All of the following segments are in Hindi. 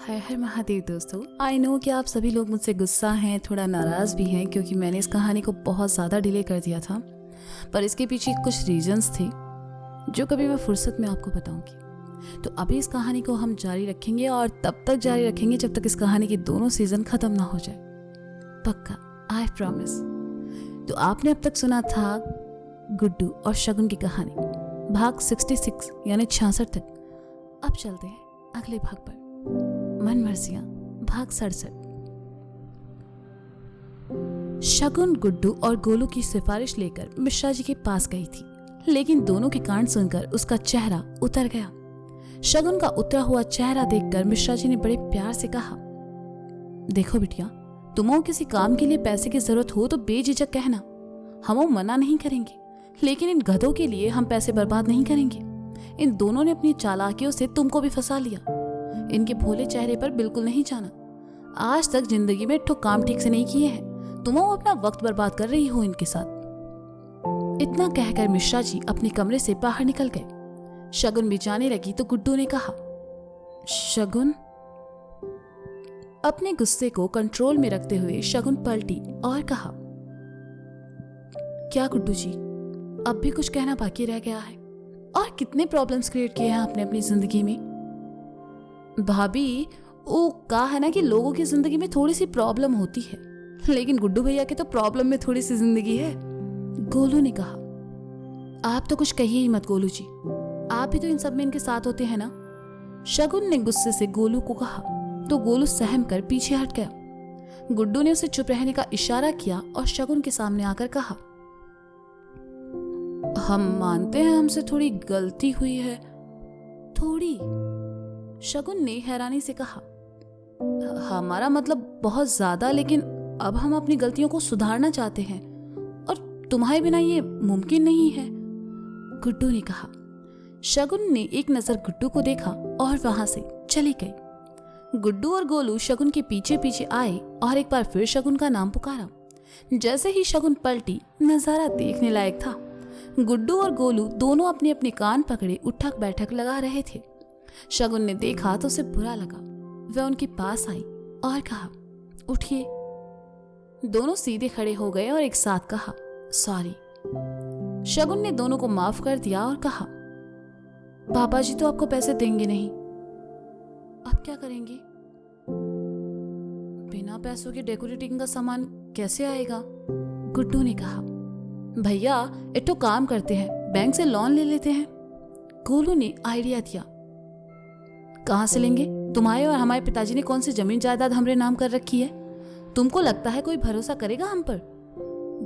हर हर महादेव दोस्तों। आई नो कि आप सभी लोग मुझसे गुस्सा हैं, थोड़ा नाराज़ भी हैं क्योंकि मैंने इस कहानी को बहुत ज़्यादा डिले कर दिया था, पर इसके पीछे कुछ रीजंस थे जो कभी मैं फुर्सत में आपको बताऊंगी। तो अभी इस कहानी को हम जारी रखेंगे और तब तक जारी रखेंगे जब तक इस कहानी के दोनों सीजन ख़त्म ना हो जाए, पक्का, आई प्रॉमिस। तो आपने अब तक सुना था गुड्डू और शगुन की कहानी, भाग 66 यानी 66 तक। अब चलते हैं अगले भाग पर, मन मर्जियां, भाग 67। शगुन गुड्डू और गोलू की सिफारिश लेकर मिश्रा जी के पास गई थी, लेकिन दोनों के कांड सुनकर उसका चेहरा उतर गया। शगुन का उतरा हुआ चेहरा देखकर मिश्रा जी ने बड़े प्यार से कहा, देखो बिटिया, तुम्हें किसी काम के लिए पैसे की जरूरत हो तो बेझिझक कहना, हम मना नहीं करेंगे, लेकिन इन गधों के लिए हम पैसे बर्बाद नहीं करेंगे। इन दोनों ने अपनी चालाकियों से तुमको भी फंसा लिया। इनके भोले चेहरे पर बिल्कुल नहीं जाना। आज तक जिंदगी में ठोक काम ठीक से नहीं किए हैं, तुम अपना वक्त बर्बाद कर रही हो इनके साथ। इतना कहकर मिश्रा जी अपने कमरे से बाहर निकल गए। शगुन भी जाने लगी तो गुड्डू ने कहा, शगुन। अपने गुस्से को कंट्रोल में रखते हुए शगुन पलटी और कहा, क्या गुड्डू जी, अब भी कुछ कहना बाकी रह गया है? और कितने प्रॉब्लम्स क्रिएट किए हैं आपने अपनी जिंदगी में? भाभी, वो कहा है ना कि लोगों की जिंदगी में थोड़ी सी प्रॉब्लम होती है, लेकिन गुड्डू भैया के तो प्रॉब्लम में थोड़ी सी जिंदगी है, गोलू ने कहा। आप तो कुछ कहिए ही मत गोलू जी, आप भी तो इन सब में इनके साथ होते हैं ना, शगुन ने गुस्से से गोलू को कहा, तो गोलू सहम कर पीछे हट गया। गुड्डू ने उसे चुप रहने का इशारा किया और शगुन के सामने आकर कहा, हम मानते हैं हमसे थोड़ी गलती हुई है। थोड़ी? शगुन ने हैरानी से कहा, हमारा मतलब बहुत ज्यादा, लेकिन अब हम अपनी गलतियों को सुधारना चाहते हैं और तुम्हारे बिना ये मुमकिन नहीं है, गुड्डू ने कहा। शगुन ने एक नजर गुड्डू को देखा और वहां से चली गई। गुड्डू और गोलू शगुन के पीछे पीछे आए और एक बार फिर शगुन का नाम पुकारा। जैसे ही शगुन पलटी, नजारा देखने लायक था। गुड्डू और गोलू दोनों अपने अपने कान पकड़े उठक बैठक लगा रहे थे। शगुन ने देखा तो उसे बुरा लगा। वह उनके पास आई और कहा, उठिए। दोनों सीधे खड़े हो गए और एक साथ कहा, सॉरी। शगुन ने दोनों को माफ कर दिया और कहा, पापा जी तो आपको पैसे देंगे नहीं, अब क्या करेंगे? बिना पैसों के डेकोरेटिंग का सामान कैसे आएगा? गुड्डू ने कहा। भैया, एक तो काम करते हैं, बैंक से लोन ले लेते हैं, गोलू ने आइडिया दिया। कहां से लेंगे? तुम्हारे और हमारे पिताजी ने कौन सी जमीन जायदाद हमरे नाम कर रखी है? तुमको लगता है कोई भरोसा करेगा हम पर?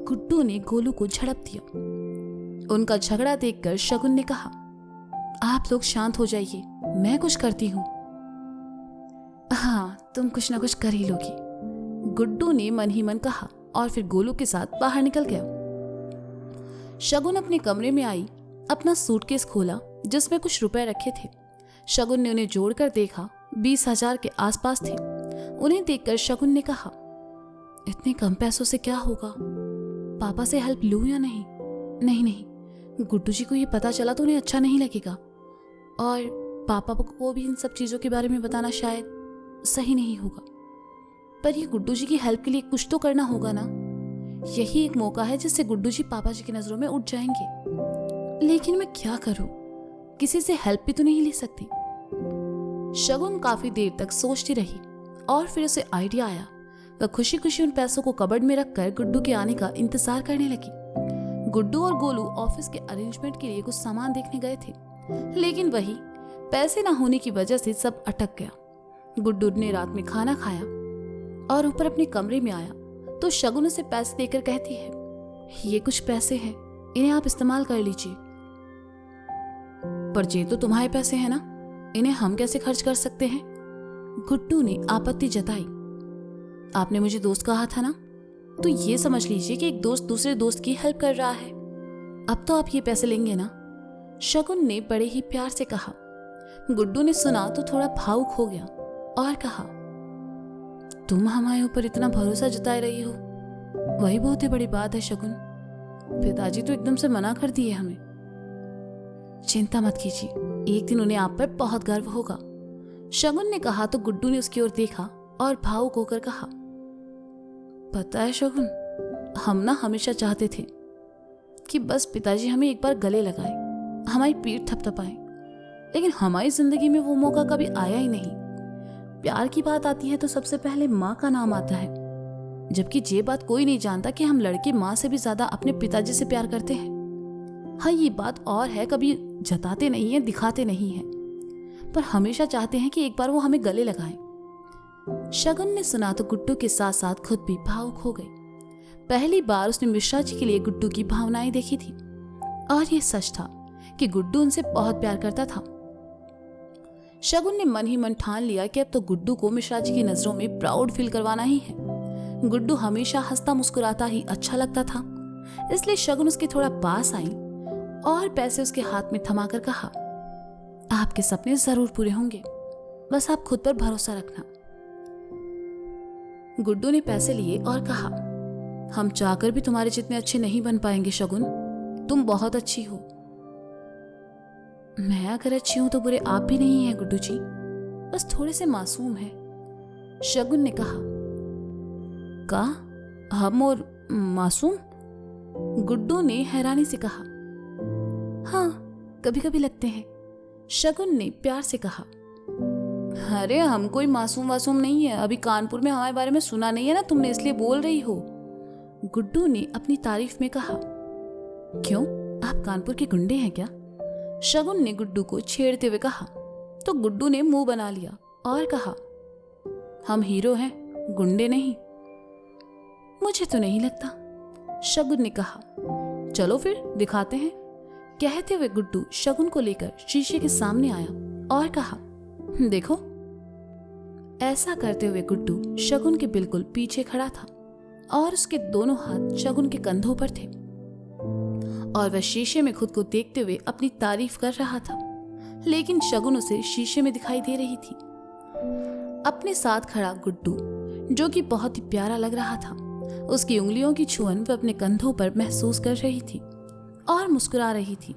गुड्डू ने गोलू को झड़प दिया। उनका झगड़ा देखकर शगुन ने कहा, आप लोग शांत हो जाइए, मैं कुछ करती हूं। हाँ, तुम कुछ ना कुछ कर ही लोगी, गुड्डू ने मन ही मन कहा और फिर गोलू के साथ बाहर निकल गया। शगुन अपने कमरे में आई, अपना सूटकेस खोला जिसमें कुछ रुपए रखे थे। शगुन ने उन्हें जोड़कर देखा, 20,000 के आसपास थे। उन्हें देखकर शगुन ने कहा, इतने कम पैसों से क्या होगा? पापा से हेल्प लूं या नहीं? नहीं नहीं, गुड्डू जी को ये पता चला तो उन्हें अच्छा नहीं लगेगा, और पापा को भी इन सब चीजों के बारे में बताना शायद सही नहीं होगा। पर ये गुड्डू जी की हेल्प के लिए कुछ तो करना होगा ना। यही एक मौका है जिससे गुड्डू जी पापा जी की नजरों में उठ जाएंगे। लेकिन मैं क्या करूं? किसी से हेल्प भी तो नहीं ले सकती। शगुन काफी देर तक सोचती रही और फिर उसे आइडिया आया। वह खुशी खुशी उन पैसों को कबर्ड में रखकर गुड्डू के आने का इंतजार करने लगी। गुड्डू और गोलू ऑफिस के अरेंजमेंट के लिए कुछ सामान देखने गए थे, लेकिन वही पैसे ना होने की वजह से सब अटक गया। गुड्डू ने रात में खाना खाया और ऊपर अपने कमरे में आया तो शगुन उसे पैसे देकर कहती है, ये कुछ पैसे हैं, इन्हें आप इस्तेमाल कर लीजिए। पर ये तो तुम्हारे पैसे हैं ना, इन्हें हम कैसे खर्च कर सकते हैं? गुड्डू ने आपत्ति जताई। आपने मुझे दोस्त कहा था ना, तो ये समझ लीजिए कि एक दोस्त दूसरे दोस्त की हेल्प कर रहा है। अब तो आप ये पैसे लेंगे ना, शगुन ने बड़े ही प्यार से कहा। गुड्डू ने सुना तो थोड़ा भावुक हो गया और कहा, तुम हमारे ऊपर इतना भरोसा जताए रही हो, वही बहुत ही बड़ी बात है शगुन। पिताजी तो एकदम से मना कर दिए हमें। चिंता मत कीजिए, एक दिन उन्हें आप पर बहुत गर्व होगा। शगुन ने कहा तो गुड्डू ने उसकी ओर देखा और भावुक होकर कहा, पता है शगुन, हम ना हमेशा चाहते थे कि बस पिताजी हमें एक बार गले लगाए, हमारी पीठ थपथपाए, लेकिन हमारी जिंदगी में वो मौका कभी आया ही नहीं। प्यार की बात आती है तो सबसे पहले माँ का नाम आता है, जबकि ये बात कोई नहीं जानता कि हम लड़के माँ से भी ज्यादा अपने पिताजी से प्यार करते हैं। हाँ, ये बात और है, कभी जताते नहीं है, दिखाते नहीं है, पर हमेशा चाहते हैं कि एक बार वो हमें गले लगाए। शगुन ने सुना तो गुड्डू के साथ साथ खुद भी भावुक हो गई। पहली बार उसने मिश्रा जी के लिए गुड्डू की भावनाएं देखी थी, और ये सच था कि गुड्डू उनसे बहुत प्यार करता था। शगुन ने मन ही मन ठान लिया कि अब तो गुड्डू को मिश्रा जी की नजरों में प्राउड फील करवाना ही है। गुड्डू हमेशा हंसता मुस्कुराता ही अच्छा लगता था, इसलिए शगुन उसके थोड़ा पास आई और पैसे उसके हाथ में थमाकर कहा, आपके सपने जरूर पूरे होंगे, बस आप खुद पर भरोसा रखना। गुड्डू ने पैसे लिए और कहा, हम चाहकर भी तुम्हारे जितने अच्छे नहीं बन पाएंगे शगुन, तुम बहुत अच्छी हो। मैं अगर अच्छी हूं तो बुरे आप भी नहीं हैं गुड्डू जी, बस थोड़े से मासूम हैं। शगुन ने कहा, हम और मासूम? गुड्डू ने हैरानी से कहा, हाँ, कभी कभी लगते हैं। शगुन ने प्यार से कहा, अरे हम कोई मासूम वासूम नहीं है, अभी कानपुर में हमारे बारे में सुना नहीं है ना तुमने, इसलिए बोल रही हो। गुड्डू ने अपनी तारीफ में कहा, क्यों, आप कानपुर के गुंडे हैं क्या? शगुन ने गुड्डू को छेड़ते हुए कहा, तो गुड्डू ने मुंह बना लिया और कहा, हम हीरो हैं, गुंडे नहीं। मुझे तो नहीं लगता। शगुन ने कहा, चलो फिर दिखाते हैं। कहते हुए गुड्डू शगुन को लेकर शीशे के सामने आया और कहा, देखो। ऐसा करते हुए गुड्डू शगुन के बिल्कुल पीछे खड़ा था और उसके दोनों हाथ शगुन के कंधों पर थे और वह शीशे में खुद को देखते हुए अपनी तारीफ कर रहा था, लेकिन शगुन उसे शीशे में दिखाई दे रही थी। अपने साथ खड़ा गुड्डू, जो कि बहुत ही प्यारा लग रहा था, उसकी उंगलियों की छुअन वह अपने कंधों पर महसूस कर रही थी और मुस्कुरा रही थी।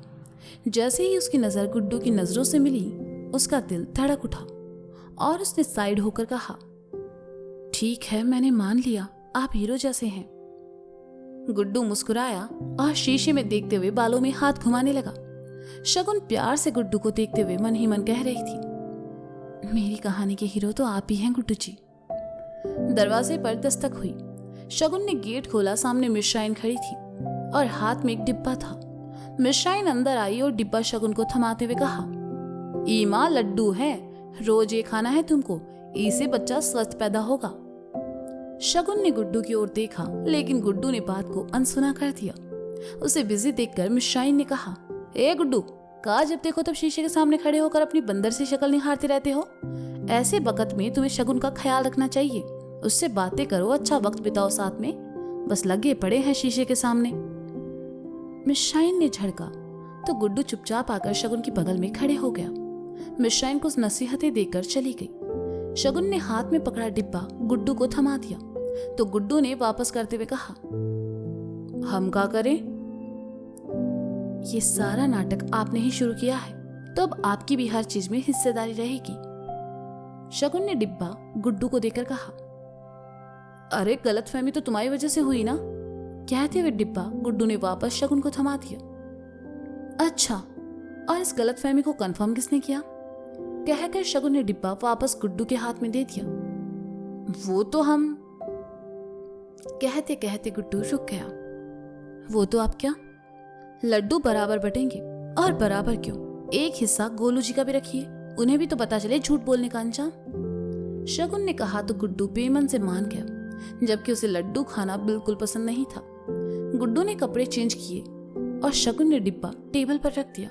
जैसे ही उसकी नजर गुड्डू की नजरों से मिली, उसका दिल धड़क उठा और उसने साइड होकर कहा, ठीक है, मैंने मान लिया, आप हीरो जैसे हैं। गुड्डू मुस्कुराया और शीशे में देखते हुए बालों में हाथ घुमाने लगा। शगुन प्यार से गुड्डू को देखते हुए मन ही मन कह रही थी, मेरी कहानी के हीरो तो आप ही हैं गुड्डू जी। दरवाजे पर दस्तक हुई। शगुन ने गेट खोला। सामने मिश्राइन खड़ी थी और हाथ में एक डिब्बा था। मिश्राइन अंदर आई और डिब्बा शगुन को थमाते हुए कहा, ईमा लड्डू है, रोज ये खाना है तुमको, इससे बच्चा स्वस्थ पैदा होगा। शगुन ने गुड्डू की ओर देखा, लेकिन गुड्डू ने बात को अनसुना कर दिया। उसे बिजी देखकर मिश्राइन ने कहा, ए गुड्डू, कहा जब देखो तब शीशे के सामने खड़े होकर अपनी बंदर सी शक्ल निहारते रहते हो। ऐसे वक्त में तुम्हें शगुन का ख्याल रखना चाहिए, उससे बातें करो, अच्छा वक्त बिताओ साथ में, बस लगे पड़े हैं शीशे के सामने। मिश्राइन ने झड़का तो गुड्डू चुपचाप आकर शगुन की बगल में खड़े हो गया। मिश्राइन को नसीहतें देकर चली गई। शगुन ने हाथ में पकड़ा डिब्बा गुड्डू को थमा दिया तो गुड्डू ने वापस करते हुए कहा, हम क्या करें? ये सारा नाटक आपने ही शुरू किया है, तो अब आपकी भी हर चीज में हिस्सेदारी रहेगी। शगुन ने डिब्बा गुड्डू को देकर कहा, अरे गलतफहमी तो तुम्हारी वजह से हुई ना। कहते हुए डिब्बा गुड्डू ने वापस शगुन को थमा दिया। अच्छा, और इस गलतफहमी को कंफर्म किसने किया? कहकर शगुन ने डिब्बा वापस गुड्डू के हाथ में दे दिया। वो तो हम। कहते कहते गुड्डू रुक गया। वो तो आप क्या? लड्डू बराबर बटेंगे, और बराबर क्यों, एक हिस्सा गोलू जी का भी रखिए, उन्हें भी तो पता चले झूठ बोलने का अंजाम। शगुन ने कहा तो गुड्डू बेमन से मान गया, जबकि उसे लड्डू खाना बिल्कुल पसंद नहीं था। गुड्डू ने कपड़े चेंज किए और शगुन ने डिब्बा टेबल पर रख दिया।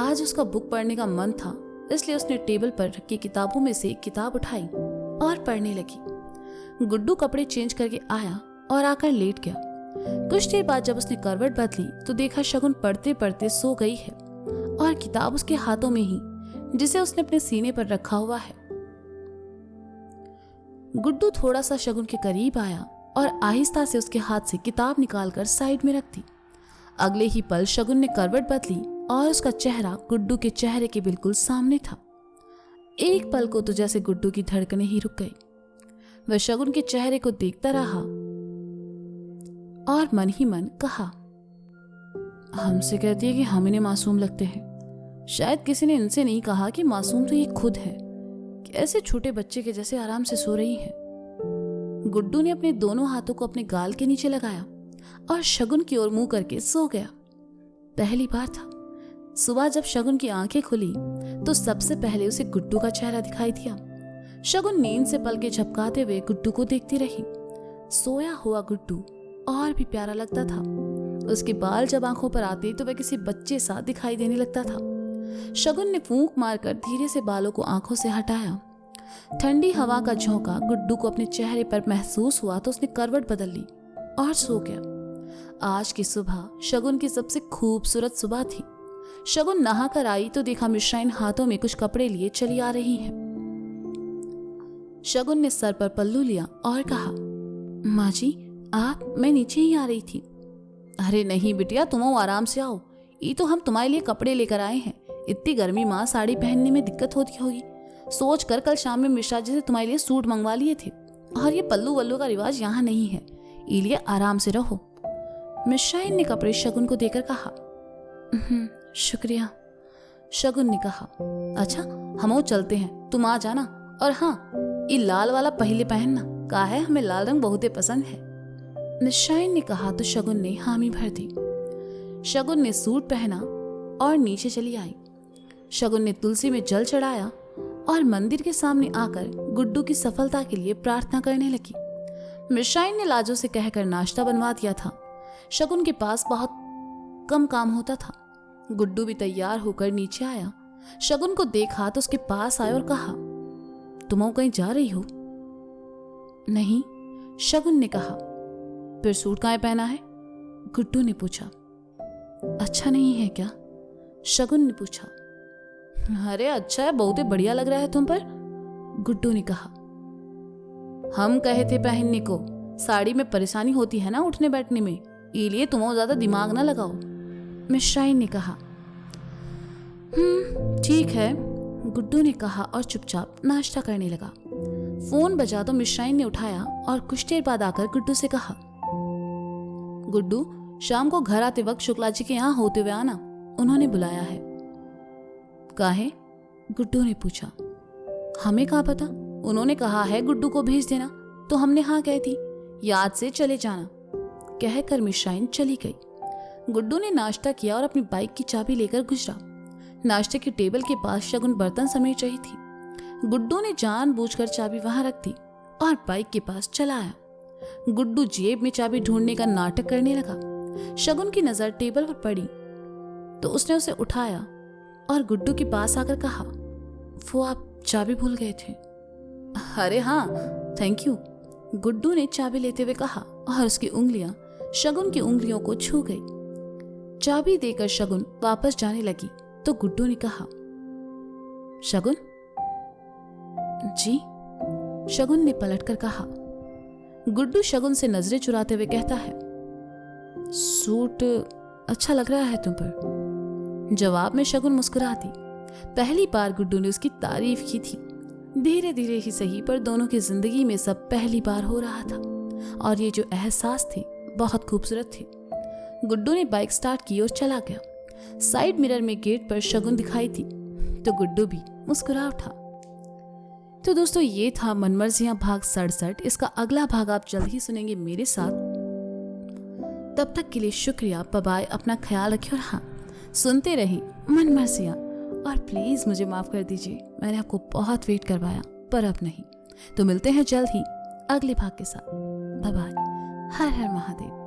आज उसका बुक पढ़ने का मन था, इसलिए उसने टेबल पर रखी किताबों में से एक किताब उठाई और पढ़ने लगी। गुड्डू कपड़े चेंज करके आया और आकर लेट गया। कुछ देर बाद जब उसने करवट बदली तो देखा शगुन पढ़ते पढ़ते सो गई है और किताब उसके हाथों में ही, जिसे उसने अपने सीने पर रखा हुआ है। गुड्डू थोड़ा सा शगुन के करीब आया और आहिस्ता से उसके हाथ से किताब निकालकर साइड में रख दी। अगले ही पल शगुन ने करवट बदली और उसका चेहरा गुड्डू के चेहरे के बिल्कुल सामने था। एक पल को तो जैसे गुड्डू की धड़कनें ही रुक गई। वह शगुन के चेहरे को देखता रहा और मन ही मन कहा, हमसे कहती है कि हम इन्हें मासूम लगते हैं। शायद किसी ने इनसे नहीं कहा कि मासूम तो ये खुद है, कैसे छोटे बच्चे के जैसे आराम से सो रही है। गुड्डू ने अपने दोनों हाथों को अपने गाल के नीचे लगाया और शगुन की ओर मुंह करके सो गया। पहली बार था। सुबह जब शगुन की आंखें खुली तो सबसे पहले उसे गुड्डू का चेहरा दिखाई दिया। शगुन नींद से पलके झपकाते हुए गुड्डू को देखती रही। सोया हुआ गुड्डू और भी प्यारा लगता था। उसके बाल जब आंखों पर आते तो वह किसी बच्चे सा दिखाई देने लगता था। शगुन ने फूंक मारकर धीरे से बालों को आंखों से हटाया। ठंडी हवा का झोंका गुड्डू को अपने चेहरे पर महसूस हुआ तो उसने करवट बदल ली और सो गया। आज की सुबह शगुन की सबसे खूबसूरत सुबह थी। शगुन नहा कर आई तो देखा मिश्राइन हाथों में कुछ कपड़े लिए चली आ रही है। शगुन ने सर पर पल्लू लिया और कहा, माँ जी आप, मैं नीचे ही आ रही थी। अरे नहीं बिटिया, तुम आराम से आओ, ये तो हम तुम्हारे लिए कपड़े लेकर आए हैं। इतनी गर्मी माँ, साड़ी पहनने में दिक्कत होती होगी। सोच कर कल शाम में मिश्रा जी से तुम्हारे लिए सूट मंगवा लिए थे, और ये पल्लू वल्लू का रिवाज यहाँ नहीं है, इसलिए आराम से रहो। मिश्राइन ने कपड़े शगुन को देकर कहा, शुक्रिया। शगुन ने कहा, अच्छा हम चलते हैं, तुम आ जाना, और हाँ ये लाल वाला पहले पहनना, कहा है हमें लाल रंग बहुत ही पसंद है। मिश्राइन ने कहा तो शगुन ने हामी भर दी। शगुन ने सूट पहना और नीचे चली आई। शगुन ने तुलसी में जल चढ़ाया और मंदिर के सामने आकर गुड्डू की सफलता के लिए प्रार्थना करने लगी। मिश्राइन ने लाजो से कहकर नाश्ता बनवा दिया था। शगुन के पास बहुत कम काम होता था। गुड्डू भी तैयार होकर नीचे आया। शगुन को देखा तो उसके पास आया और कहा, तुम कहीं जा रही हो? नहीं, शगुन ने कहा। फिर सूट काहे पहना है? गुड्डू ने पूछा। अच्छा नहीं है क्या? शगुन ने पूछा। अरे अच्छा है, बहुत ही बढ़िया लग रहा है तुम पर, गुड्डू ने कहा। हम कहे थे पहनने को, साड़ी में परेशानी होती है ना उठने बैठने में, इसलिए तुम ज्यादा दिमाग ना लगाओ, मिश्राइन ने कहा। ठीक है, गुड्डू ने कहा और चुपचाप नाश्ता करने लगा। फोन बजा तो मिश्राइन ने उठाया और कुछ देर बाद आकर गुड्डू से कहा, गुड्डू शाम को घर आते वक्त शुक्ला जी के यहाँ होते हुए आना, उन्होंने बुलाया है। काहे? गुड्डू ने पूछा। हमें कहाँ पता, उन्होंने कहा है गुड्डू को भेज देना, तो हमने हाँ कह दी, याद से चले जाना, कहकर मिश्राइन चली गई। गुड्डू ने नाश्ता किया और अपनी बाइक की चाबी लेकर गुजरा। नाश्ते के टेबल के पास शगुन बर्तन समेट रही थी। गुड्डू ने जानबूझकर चाबी वहां रख दी और बाइक के पास चला आया। गुड्डू जेब में चाबी ढूंढने का नाटक करने लगा। शगुन की नजर टेबल पर पड़ी तो उसने उसे उठाया और गुड्डू के पास आकर कहा, वो आप चाबी भूल गए थे। अरे हाँ, थैंक यू, गुड्डू ने चाबी लेते हुए कहा और उसकी उंगलियां शगुन की उंगलियों को छू गई। चाबी देकर शगुन वापस जाने लगी तो गुड्डू ने कहा, शगुन? जी, शगुन ने पलटकर कहा। गुड्डू शगुन से नजरें चुराते हुए कहता है, सूट अच्छा लग रहा है तुम पर। जवाब में शगुन मुस्कुराती। पहली बार गुड्डू ने उसकी तारीफ की थी। धीरे धीरे ही सही पर दोनों की जिंदगी में सब पहली बार हो रहा था और ये जो एहसास थे बहुत खूबसूरत थे। गुड्डू ने बाइक स्टार्ट की और चला गया। साइड मिरर में गेट पर शगुन दिखाई थी तो गुड्डू भी मुस्कुरा उठा। तो दोस्तों ये था मनमर्जियां भाग 67। इसका अगला भाग आप जल्द ही सुनेंगे मेरे साथ। तब तक के लिए शुक्रिया, बाय, अपना ख्याल रखिए और हाँ, सुनते रहिए मनमर्जियां। और प्लीज मुझे माफ कर दीजिए, मैंने आपको बहुत वेट करवाया पर अब नहीं। तो मिलते हैं जल्द ही अगले भाग के साथ। बाय, हर हर महादेव।